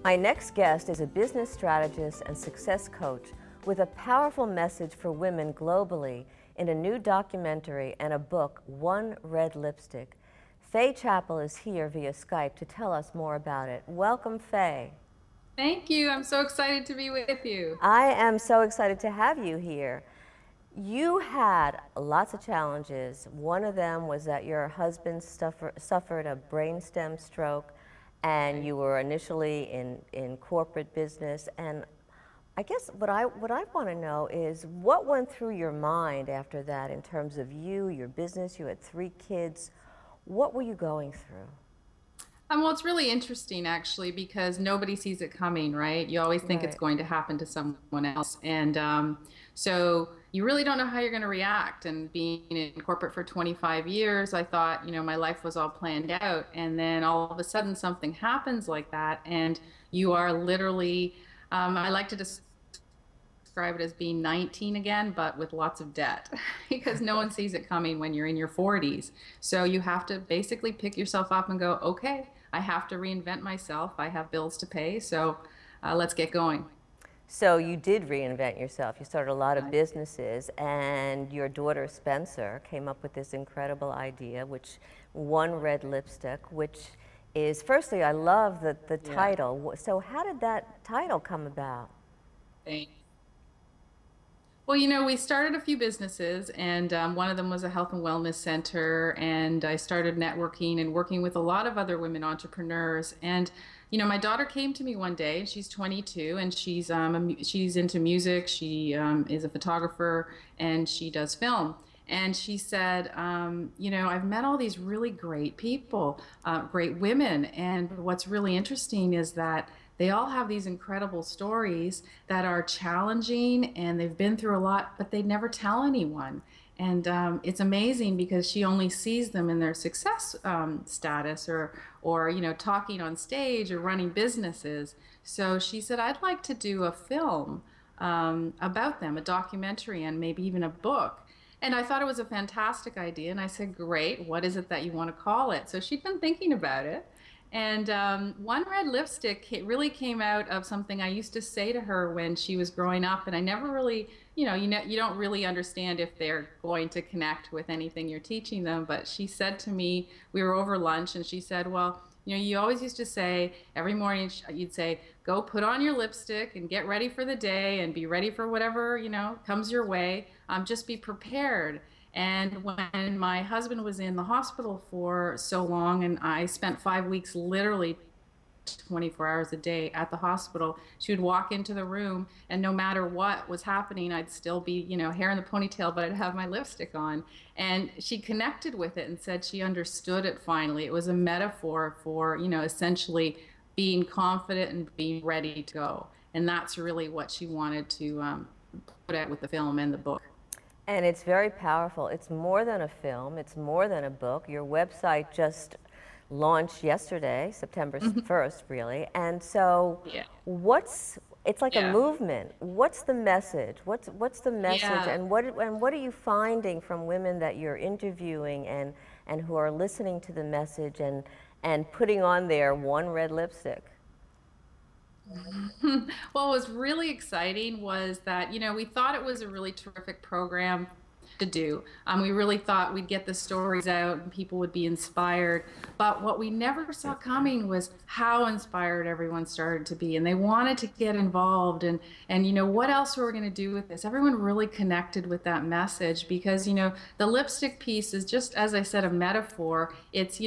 My next guest is a business strategist and success coach with a powerful message for women globally in a new documentary and a book, One Red Lipstick. Fay Chapple is here via Skype to tell us more about it. Welcome, Fay. Thank you. I'm so excited to be with you. I am so excited to have you here. You had lots of challenges. One of them was that your husband suffered a brainstem stroke, and you were initially in corporate business. And I guess what I want to know is what went through your mind after that in terms of you, your business. You had 3 kids. What were you going through? Well, it's really interesting actually because nobody sees it coming, right? You always think it's Right. going to happen to someone else. And so you really don't know how you're going to react. And being in corporate for 25 years, I thought, my life was all planned out. And then all of a sudden something happens like that. And you are literally, I like to describe it as being 19 again, but with lots of debt because no one sees it coming when you're in your 40s. So you have to basically pick yourself up and go, okay, I have to reinvent myself. I have bills to pay. So let's get going. So you did reinvent yourself. You started a lot of businesses, and your daughter Spencer came up with this incredible idea, which One Red Lipstick, which is, firstly, I love the title. So how did that title come about? Thanks. Well, we started a few businesses, and one of them was a health and wellness center. And I started networking and working with a lot of other women entrepreneurs. And my daughter came to me one day, and she's 22, and she's into music. She is a photographer, and she does film. And she said, I've met all these really great people, great women, and what's really interesting is that they all have these incredible stories that are challenging and they've been through a lot, but they never tell anyone. And it's amazing because she only sees them in their success status or talking on stage or running businesses. So she said, I'd like to do a film about them, a documentary and maybe even a book. And I thought it was a fantastic idea. And I said, great, what is it that you want to call it? So she'd been thinking about it. And One Red Lipstick really came out of something I used to say to her when she was growing up. And I never really, you don't really understand if they're going to connect with anything you're teaching them. But she said to me, we were over lunch, and she said, well, you always used to say every morning, you'd say, go put on your lipstick and get ready for the day and be ready for whatever, comes your way. Just be prepared. And when my husband was in the hospital for so long, and I spent 5 weeks literally 24 hours a day at the hospital, she would walk into the room, and no matter what was happening, I'd still be, hair in the ponytail, but I'd have my lipstick on. And she connected with it and said she understood it finally. It was a metaphor for, essentially being confident and being ready to go. And that's really what she wanted to put out with the film and the book. And it's very powerful. It's more than a film. It's more than a book. Your website just launched yesterday, September 1st, really. And so it's like a movement. What's the message? What's the message? And what are you finding from women that you're interviewing and who are listening to the message and putting on their One Red Lipstick? Well, what was really exciting was that, we thought it was a really terrific program to do. We really thought we'd get the stories out and people would be inspired. But what we never saw coming was how inspired everyone started to be. And they wanted to get involved. And what else were we going to do with this? Everyone really connected with that message because, the lipstick piece is just, as I said, a metaphor. It's,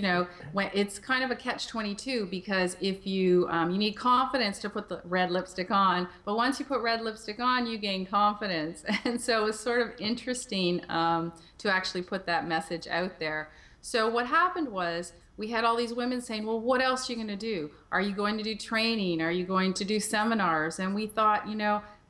when it's kind of a catch-22 because if you need confidence to put the red lipstick on, but once you put red lipstick on, you gain confidence. And so it was sort of interesting to actually put that message out there. So what happened was we had all these women saying, well, what else are you going to do? Are you going to do training? Are you going to do seminars? And we thought,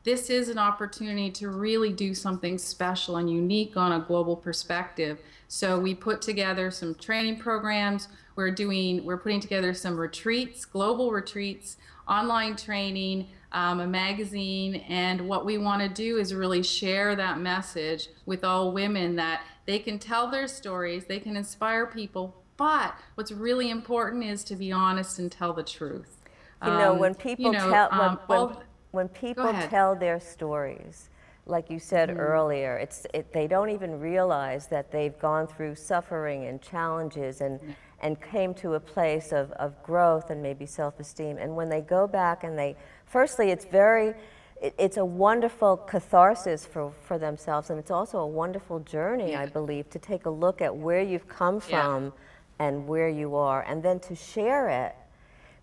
this is an opportunity to really do something special and unique on a global perspective. So we put together some training programs. We're putting together some retreats, global retreats, online training, a magazine, and what we want to do is really share that message with all women that they can tell their stories, they can inspire people, but what's really important is to be honest and tell the truth. You know, when people tell, all, when go people ahead. tell their stories, like you said earlier, they don't even realize that they've gone through suffering and challenges and came to a place of growth and maybe self-esteem. And when they go back and firstly, it's a wonderful catharsis for themselves, and it's also a wonderful journey, I believe, to take a look at where you've come from and where you are, and then to share it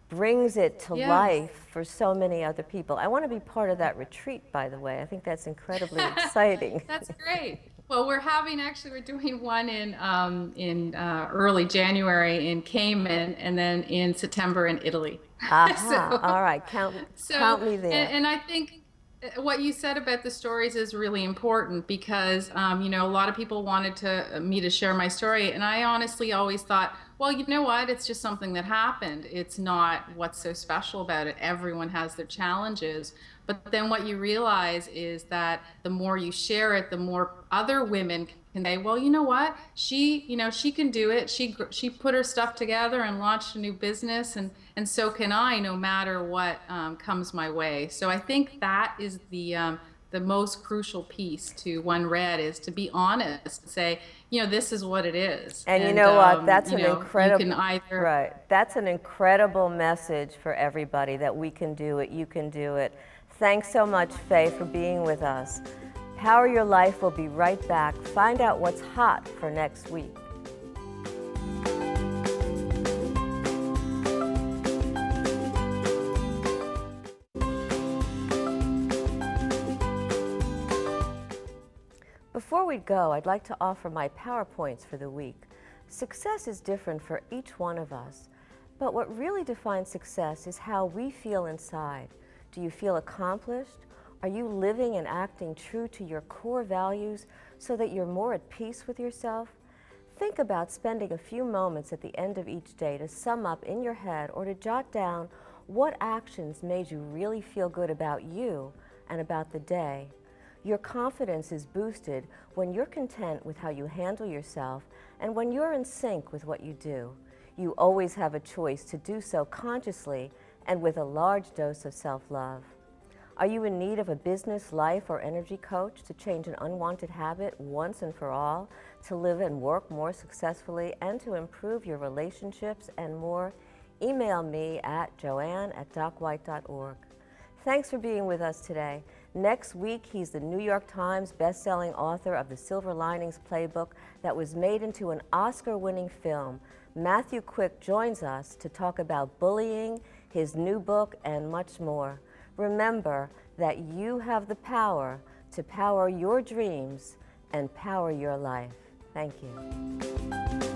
brings it to life for so many other people. I want to be part of that retreat, by the way. I think that's incredibly exciting. That's great. Well, we're doing one in early January in Cayman, and then in September in Italy. Aha, all right, count me there. And I think what you said about the stories is really important because, you know, a lot of people wanted me to share my story. And I honestly always thought, well, you know what? It's just something that happened. It's not what's so special about it. Everyone has their challenges. But then what you realize is that the more you share it, the more other women can say, well, you know what? She can do it. She put her stuff together and launched a new business, and so can I, no matter what comes my way. So I think that is the most crucial piece to One Red, is to be honest and say, you know, this is what it is. And you know what? That's an incredible, right. That's an incredible message for everybody, that we can do it, you can do it. Thanks so much, Fay, for being with us. Power Your Life will be right back. Find out what's hot for next week. Before we go, I'd like to offer my PowerPoints for the week. Success is different for each one of us, but what really defines success is how we feel inside. Do you feel accomplished? Are you living and acting true to your core values so that you're more at peace with yourself? Think about spending a few moments at the end of each day to sum up in your head or to jot down what actions made you really feel good about you and about the day. Your confidence is boosted when you're content with how you handle yourself and when you're in sync with what you do. You always have a choice to do so consciously and with a large dose of self-love. Are you in need of a business, life, or energy coach to change an unwanted habit once and for all, to live and work more successfully, and to improve your relationships and more? Email me at joanne@docwhite.org. Thanks for being with us today. Next week, he's the New York Times best-selling author of the Silver Linings Playbook that was made into an Oscar-winning film. Matthew Quick joins us to talk about bullying, his new book, and much more. Remember that you have the power to power your dreams and power your life. Thank you.